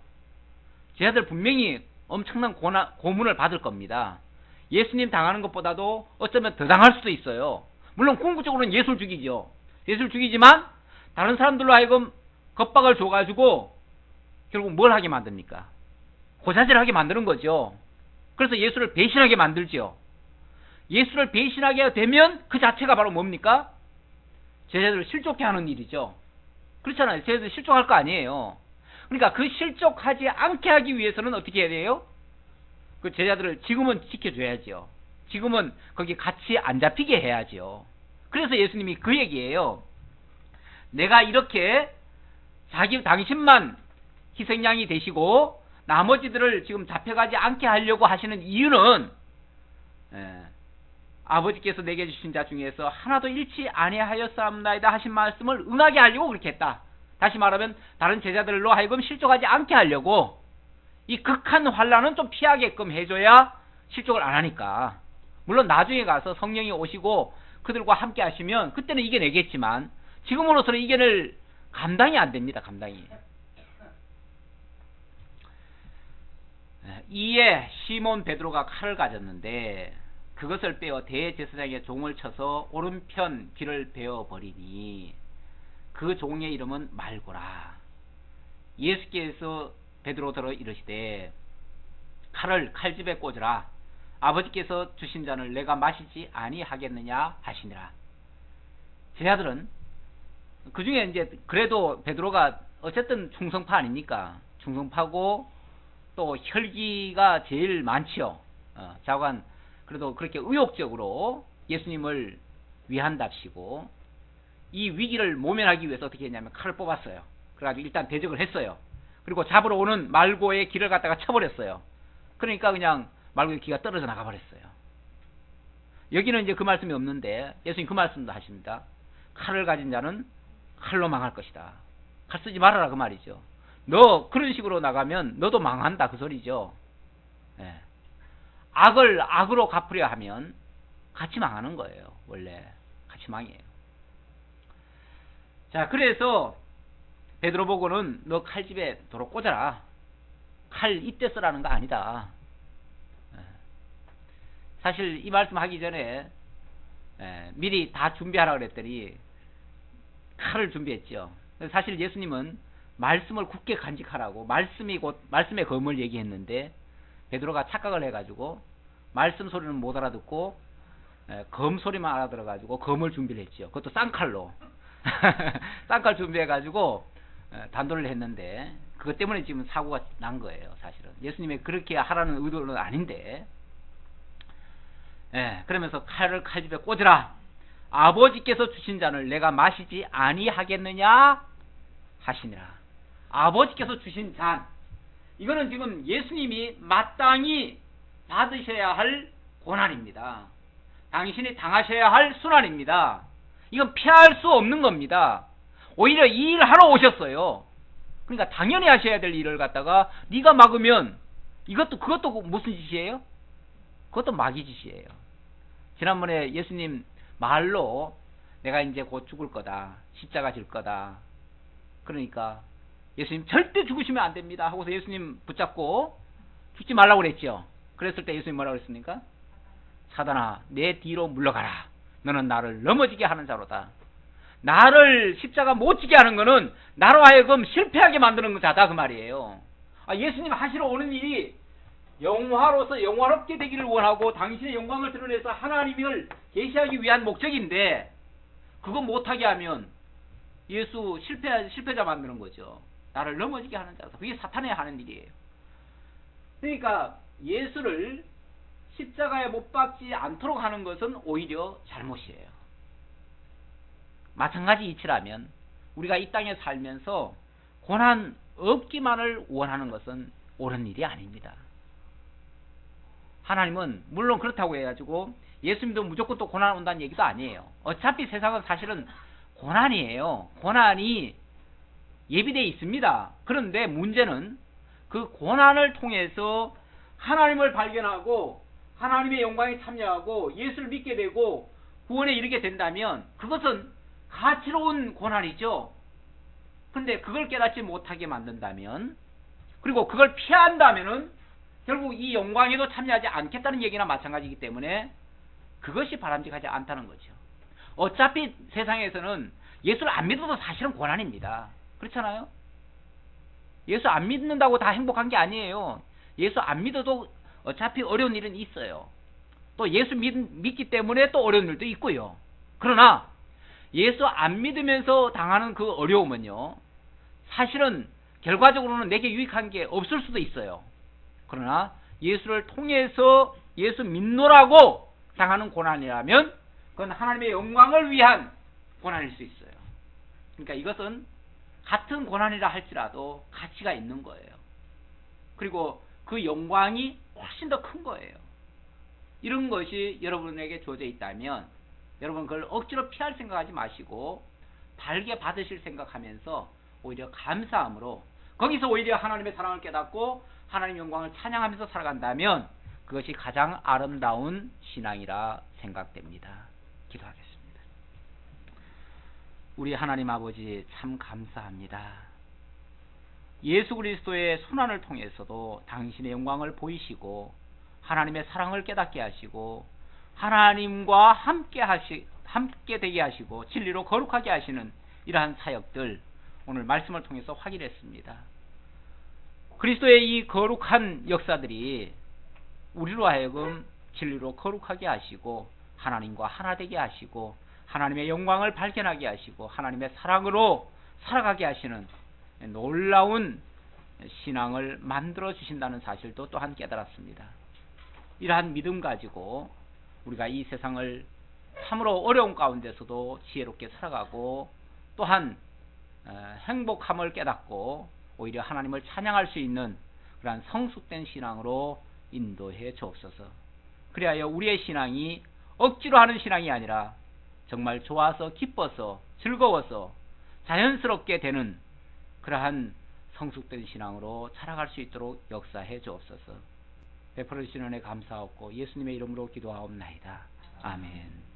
제자들 분명히 엄청난 고문을 받을 겁니다. 예수님 당하는 것보다도 어쩌면 더 당할 수도 있어요. 물론 궁극적으로는 예수를 죽이죠. 예수를 죽이지만 다른 사람들로 하여금 겁박을 줘가지고 결국 뭘 하게 만듭니까? 고자질하게 만드는 거죠. 그래서 예수를 배신하게 만들죠. 예수를 배신하게 되면 그 자체가 바로 뭡니까? 제자들을 실족해 하는 일이죠. 그렇잖아요. 제자들 실족할 거 아니에요. 그러니까 그 실족하지 않게 하기 위해서는 어떻게 해야 돼요? 그 제자들을 지금은 지켜줘야죠. 지금은 거기 같이 안 잡히게 해야죠. 그래서 예수님이 그 얘기예요. 내가 이렇게 당신만 희생양이 되시고 나머지들을 지금 잡혀가지 않게 하려고 하시는 이유는 아버지께서 내게 주신 자 중에서 하나도 잃지 아니하였사옵나이다 하신 말씀을 응하게 하려고 그렇게 했다. 다시 말하면 다른 제자들로 하여금 실족하지 않게 하려고 이 극한 환난은 좀 피하게끔 해줘야 실족을 안 하니까. 물론 나중에 가서 성령이 오시고 그들과 함께 하시면 그때는 이겨내겠지만 지금으로서는 이겨낼 감당이 안 됩니다. 감당이. 이에 시몬 베드로가 칼을 가졌는데 그것을 빼어 대제사장의 종을 쳐서 오른편 귀를 베어버리니 그 종의 이름은 말고라. 예수께서 베드로더러 이르시되 칼을 칼집에 꽂으라. 아버지께서 주신 잔을 내가 마시지 아니하겠느냐 하시니라. 제자들은 그 중에 이제 그래도 베드로가 어쨌든 충성파 아닙니까? 충성파고 또 혈기가 제일 많지요. 자관 그래도 그렇게 의욕적으로 예수님을 위한답시고 이 위기를 모면하기 위해서 어떻게 했냐면 칼을 뽑았어요. 그래가지고 일단 대적을 했어요. 그리고 잡으러 오는 말고의 길을 갖다가 쳐버렸어요. 그러니까 그냥 말고의 귀가 떨어져 나가버렸어요. 여기는 이제 그 말씀이 없는데 예수님 그 말씀도 하십니다. 칼을 가진 자는 칼로 망할 것이다. 칼 쓰지 말아라 그 말이죠. 너 그런 식으로 나가면 너도 망한다 그 소리죠. 예. 악을 악으로 갚으려 하면 같이 망하는 거예요. 원래 같이 망해요. 자, 그래서 베드로 보고는 너 칼집에 도로 꽂아라. 칼 이때 쓰라는 거 아니다. 사실 이 말씀 하기 전에 미리 다 준비하라 그랬더니 칼을 준비했죠. 사실 예수님은 말씀을 굳게 간직하라고 말씀이 곧 말씀의 검을 얘기했는데 베드로가 착각을 해가지고 말씀 소리는 못 알아듣고 검 소리만 알아들어가지고 검을 준비를 했죠. 그것도 쌍칼로 쌍칼 준비해가지고 단도를 했는데 그것 때문에 지금 사고가 난 거예요. 사실은 예수님이 그렇게 하라는 의도는 아닌데 그러면서 칼을 칼집에 꽂으라. 아버지께서 주신 잔을 내가 마시지 아니하겠느냐 하시니라. 아버지께서 주신 잔, 이거는 지금 예수님이 마땅히 받으셔야 할 고난입니다. 당신이 당하셔야 할 순환입니다. 이건 피할 수 없는 겁니다. 오히려 이 일을 하러 오셨어요. 그러니까 당연히 하셔야 될 일을 갖다가 네가 막으면 그것도 무슨 짓이에요? 그것도 마귀 짓이에요. 지난번에 예수님 말로 내가 이제 곧 죽을 거다. 십자가 질 거다. 그러니까 예수님 절대 죽으시면 안 됩니다 하고서 예수님 붙잡고 죽지 말라고 그랬죠. 그랬을 때 예수님 뭐라고 그랬습니까? 사단아 내 뒤로 물러가라. 너는 나를 넘어지게 하는 자로다. 나를 십자가 못 지게 하는 거는 나로 하여금 실패하게 만드는 자다 그 말이에요. 예수님 하시러 오는 일이 영화로서 영화롭게 되기를 원하고 당신의 영광을 드러내서 하나님을 계시하기 위한 목적인데 그거 못하게 하면 예수 실패자 만드는 거죠. 나를 넘어지게 하는 자다. 그게 사탄이 하는 일이에요. 그러니까 예수를 십자가에 못 박지 않도록 하는 것은 오히려 잘못이에요. 마찬가지 이치라면 우리가 이 땅에 살면서 고난 없기만을 원하는 것은 옳은 일이 아닙니다. 하나님은 물론 그렇다고 해가지고 예수님도 무조건 또 고난 온다는 얘기도 아니에요. 어차피 세상은 사실은 고난이에요. 고난이 예비되어 있습니다. 그런데 문제는 그 고난을 통해서 하나님을 발견하고 하나님의 영광에 참여하고 예수를 믿게 되고 구원에 이르게 된다면 그것은 가치로운 고난이죠. 근데 그걸 깨닫지 못하게 만든다면, 그리고 그걸 피한다면은 결국 이 영광에도 참여하지 않겠다는 얘기나 마찬가지이기 때문에 그것이 바람직하지 않다는 거죠. 어차피 세상에서는 예수를 안 믿어도 사실은 고난입니다. 그렇잖아요? 예수 안 믿는다고 다 행복한 게 아니에요. 예수 안 믿어도 어차피 어려운 일은 있어요. 또 예수 믿기 때문에 또 어려운 일도 있고요. 그러나 예수 안 믿으면서 당하는 그 어려움은요, 사실은 결과적으로는 내게 유익한 게 없을 수도 있어요. 그러나 예수를 통해서 예수 믿노라고 당하는 고난이라면 그건 하나님의 영광을 위한 고난일 수 있어요. 그러니까 이것은 같은 고난이라 할지라도 가치가 있는 거예요. 그리고 그 영광이 훨씬 더 큰 거예요. 이런 것이 여러분에게 주어져 있다면 여러분 그걸 억지로 피할 생각하지 마시고 달게 받으실 생각하면서 오히려 감사함으로 거기서 오히려 하나님의 사랑을 깨닫고 하나님의 영광을 찬양하면서 살아간다면 그것이 가장 아름다운 신앙이라 생각됩니다. 기도하겠습니다. 우리 하나님 아버지 참 감사합니다. 예수 그리스도의 순환을 통해서도 당신의 영광을 보이시고 하나님의 사랑을 깨닫게 하시고 하나님과 함께 되게 하시고 진리로 거룩하게 하시는 이러한 사역들 오늘 말씀을 통해서 확인했습니다. 그리스도의 이 거룩한 역사들이 우리로 하여금 진리로 거룩하게 하시고 하나님과 하나 되게 하시고 하나님의 영광을 발견하게 하시고 하나님의 사랑으로 살아가게 하시는 놀라운 신앙을 만들어 주신다는 사실도 또한 깨달았습니다. 이러한 믿음 가지고 우리가 이 세상을 참으로 어려운 가운데서도 지혜롭게 살아가고 또한 행복함을 깨닫고 오히려 하나님을 찬양할 수 있는 그러한 성숙된 신앙으로 인도해 주옵소서. 그리하여 우리의 신앙이 억지로 하는 신앙이 아니라 정말 좋아서 기뻐서 즐거워서 자연스럽게 되는 그러한 성숙된 신앙으로 살아갈 수 있도록 역사해 주옵소서. 베풀어 주시는 은혜 감사하옵고 예수님의 이름으로 기도하옵나이다. 아멘.